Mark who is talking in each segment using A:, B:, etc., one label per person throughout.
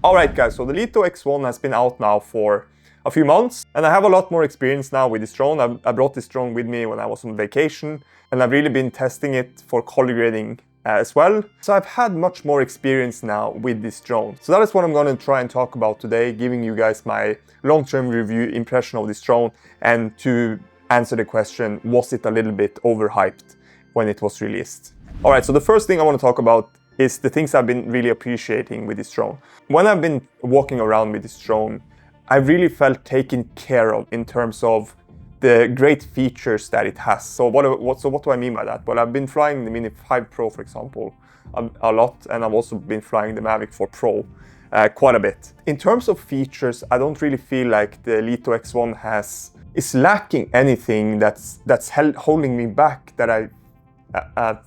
A: Alright guys, so the Lito X1 has been out now for a few months and I have a lot more experience now with this drone. I brought this drone with me when I was on vacation and I've really been testing it for color grading as well. So I've had much more experience now with this drone. So that is what I'm going to try and talk about today, giving you guys my long-term review impression of this drone and to answer the question, was it a little bit overhyped when it was released? Alright, so the first thing I want to talk about is the things I've been really appreciating with this drone. When I've been walking around with this drone, I really felt taken care of in terms of the great features that it has. So what do I mean by that? Well, I've been flying the Mini 5 Pro, for example, a lot, and I've also been flying the Mavic 4 Pro quite a bit. In terms of features, I don't really feel like the Lito X1 is lacking anything that's holding me back that I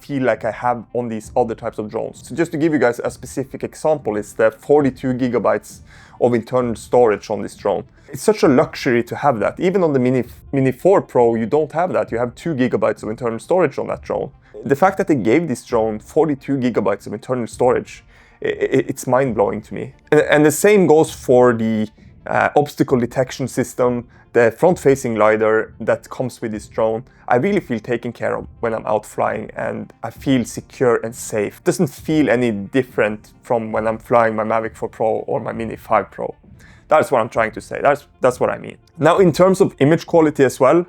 A: feel like I have on these other types of drones. So just to give you guys a specific example, is the 42 gigabytes of internal storage on this drone. It's such a luxury to have that. Even on the Mini 4 Pro, you don't have that. You have 2 gigabytes of internal storage on that drone. The fact that they gave this drone 42 gigabytes of internal storage, it's mind-blowing to me. And the same goes for the obstacle detection system, the front-facing LiDAR that comes with this drone. I really feel taken care of when I'm out flying and I feel secure and safe. It doesn't feel any different from when I'm flying my Mavic 4 Pro or my Mini 5 Pro. That's what I'm trying to say. That's what I mean. Now, in terms of image quality as well,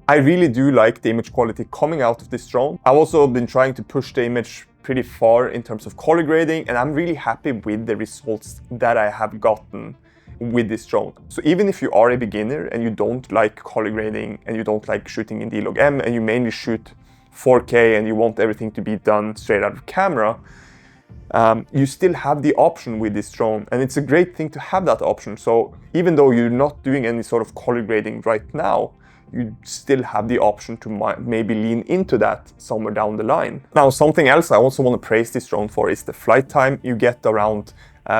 A: I really do like the image quality coming out of this drone. I've also been trying to push the image pretty far in terms of color grading, and I'm really happy with the results that I have gotten with this drone. So even if you are a beginner and you don't like color grading and you don't like shooting in D-Log-M and you mainly shoot 4K and you want everything to be done straight out of camera, you still have the option with this drone, and it's a great thing to have that option. So even though you're not doing any sort of color grading right now, you still have the option to maybe lean into that somewhere down the line. Now, something else I also want to praise this drone for is the flight time. You get around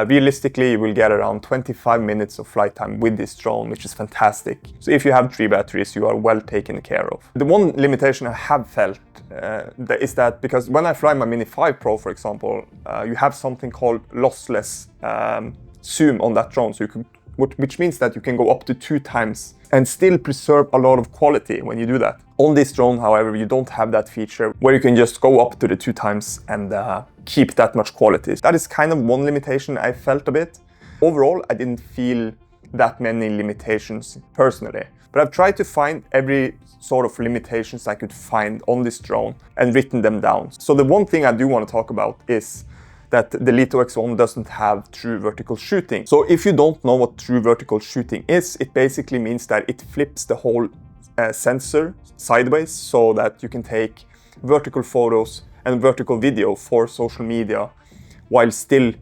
A: realistically, you will get around 25 minutes of flight time with this drone, which is fantastic. So if you have 3 batteries, you are well taken care of. The one limitation I have felt is that because when I fly my Mini 5 Pro, for example, you have something called lossless zoom on that drone, so which means that you can go up to 2 times and still preserve a lot of quality when you do that. On this drone, however, you don't have that feature where you can just go up to the 2 times and keep that much quality. That is kind of one limitation I felt a bit. Overall, I didn't feel that many limitations personally, but I've tried to find every sort of limitations I could find on this drone and written them down. So the one thing I do want to talk about is that the Lito X1 doesn't have true vertical shooting. So if you don't know what true vertical shooting is, it basically means that it flips the whole sensor sideways so that you can take vertical photos and vertical video for social media while still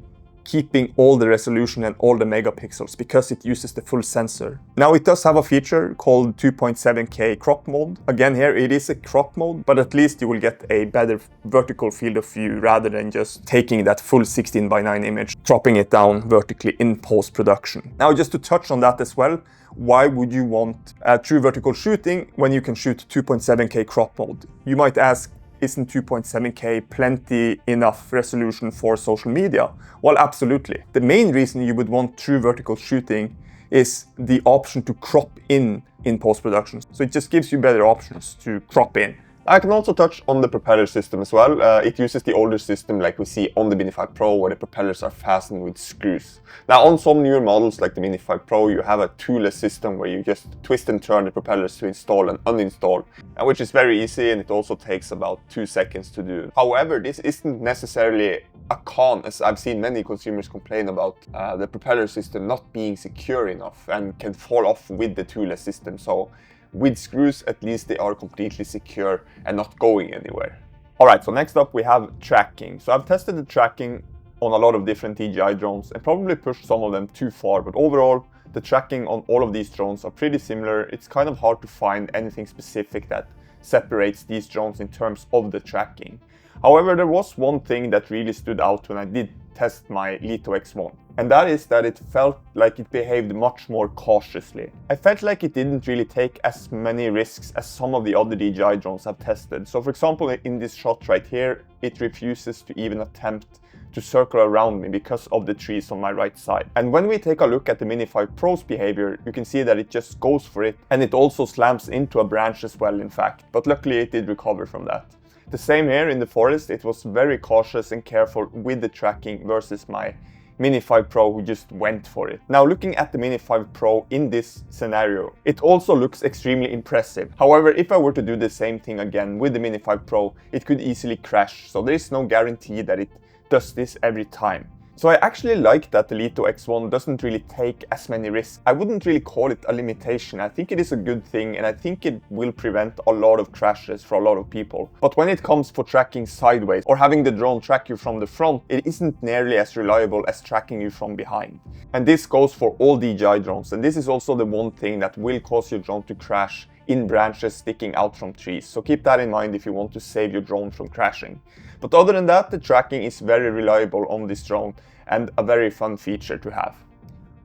A: keeping all the resolution and all the megapixels because it uses the full sensor. Now, it does have a feature called 2.7K crop mode. Again, here it is a crop mode, but at least you will get a better vertical field of view rather than just taking that full 16:9 image, dropping it down vertically in post-production. Now, just to touch on that as well, why would you want true vertical shooting when you can shoot 2.7K crop mode? You might ask, isn't 2.7K plenty enough resolution for social media? Well, absolutely. The main reason you would want true vertical shooting is the option to crop in post-production. So it just gives you better options to crop in. I can also touch on the propeller system as well. It uses the older system like we see on the Mini 5 Pro, where the propellers are fastened with screws. Now, on some newer models like the Mini 5 Pro, you have a toolless system where you just twist and turn the propellers to install and uninstall, which is very easy, and it also takes about 2 seconds to do. However, this isn't necessarily a con, as I've seen many consumers complain about the propeller system not being secure enough and can fall off with the toolless system. So with screws, at least they are completely secure and not going anywhere. Alright, so next up we have tracking. So I've tested the tracking on a lot of different DJI drones and probably pushed some of them too far, but overall the tracking on all of these drones are pretty similar. It's kind of hard to find anything specific that separates these drones in terms of the tracking. However, there was one thing that really stood out when I did test my Lito X1, and that is that it felt like it behaved much more cautiously. I felt like it didn't really take as many risks as some of the other DJI drones I've tested. So for example, in this shot right here, it refuses to even attempt to circle around me because of the trees on my right side. And when we take a look at the Mini 5 Pro's behavior, you can see that it just goes for it, and it also slams into a branch as well, in fact, but luckily it did recover from that. The same here in the forest, it was very cautious and careful with the tracking versus my Mini 5 Pro who just went for it. Now looking at the Mini 5 Pro in this scenario, it also looks extremely impressive. However, if I were to do the same thing again with the Mini 5 Pro, it could easily crash, so there is no guarantee that it does this every time. So I actually like that the Lito X1 doesn't really take as many risks. I wouldn't really call it a limitation. I think it is a good thing, and I think it will prevent a lot of crashes for a lot of people. But when it comes for tracking sideways or having the drone track you from the front, it isn't nearly as reliable as tracking you from behind. And this goes for all DJI drones, and this is also the one thing that will cause your drone to crash in branches sticking out from trees. So keep that in mind if you want to save your drone from crashing. But other than that, the tracking is very reliable on this drone and a very fun feature to have.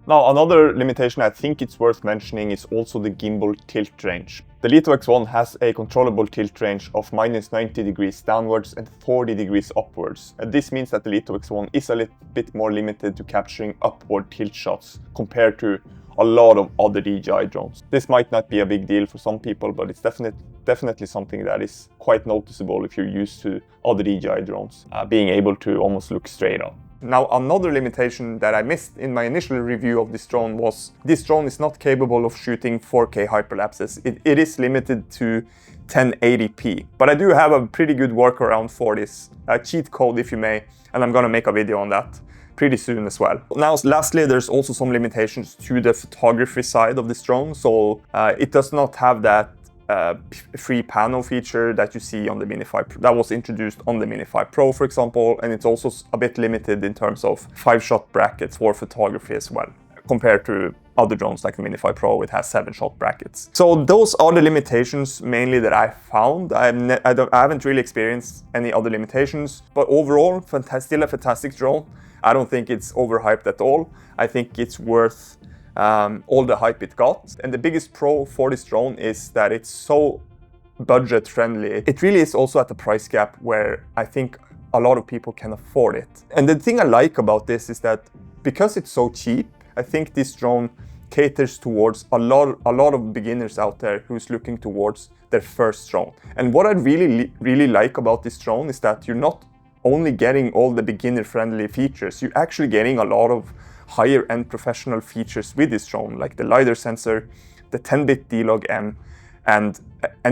A: Now, another limitation I think it's worth mentioning is also the gimbal tilt range. The Lito X1 has a controllable tilt range of -90 degrees downwards and 40 degrees upwards. And this means that the Lito X1 is a little bit more limited to capturing upward tilt shots compared to a lot of other DJI drones. This might not be a big deal for some people, but it's definitely something that is quite noticeable if you're used to other DJI drones, being able to almost look straight up. Now, another limitation that I missed in my initial review of this drone was this drone is not capable of shooting 4K hyperlapses. It is limited to 1080p, but I do have a pretty good workaround for this, a cheat code if you may, and I'm gonna make a video on that pretty soon as well. Now, lastly, there's also some limitations to the photography side of this drone. So it does not have that free panel feature that you see on the Mini 5 Pro, that was introduced on the Mini 5 Pro, for example, and it's also a bit limited in terms of 5-shot brackets for photography as well, compared to other drones like the Mini 5 Pro, it has 7-shot brackets. So those are the limitations mainly that I found. I haven't really experienced any other limitations, but overall, still a fantastic drone. I don't think it's overhyped at all. I think it's worth all the hype it got. And the biggest pro for this drone is that it's so budget friendly. It really is also at the price gap where I think a lot of people can afford it. And the thing I like about this is that because it's so cheap, I think this drone caters towards a lot of beginners out there who's looking towards their first drone. And what I really like about this drone is that you're not only getting all the beginner-friendly features, you're actually getting a lot of higher-end professional features with this drone, like the LiDAR sensor, the 10-bit D-Log M, and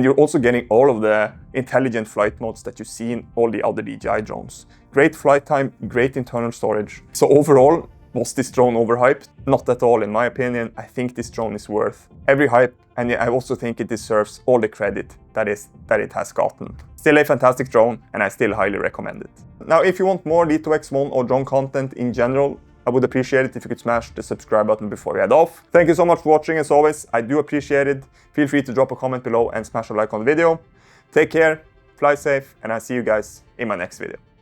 A: you're also getting all of the intelligent flight modes that you see in all the other DJI drones. Great flight time, great internal storage. So overall, was this drone overhyped? Not at all, in my opinion. I think this drone is worth every hype, and I also think it deserves all the credit that it has gotten. Still a fantastic drone, and I still highly recommend it. Now, if you want more Lito X1 or drone content in general, I would appreciate it if you could smash the subscribe button before we head off. Thank you so much for watching as always. I do appreciate it. Feel free to drop a comment below and smash a like on the video. Take care, fly safe, and I'll see you guys in my next video.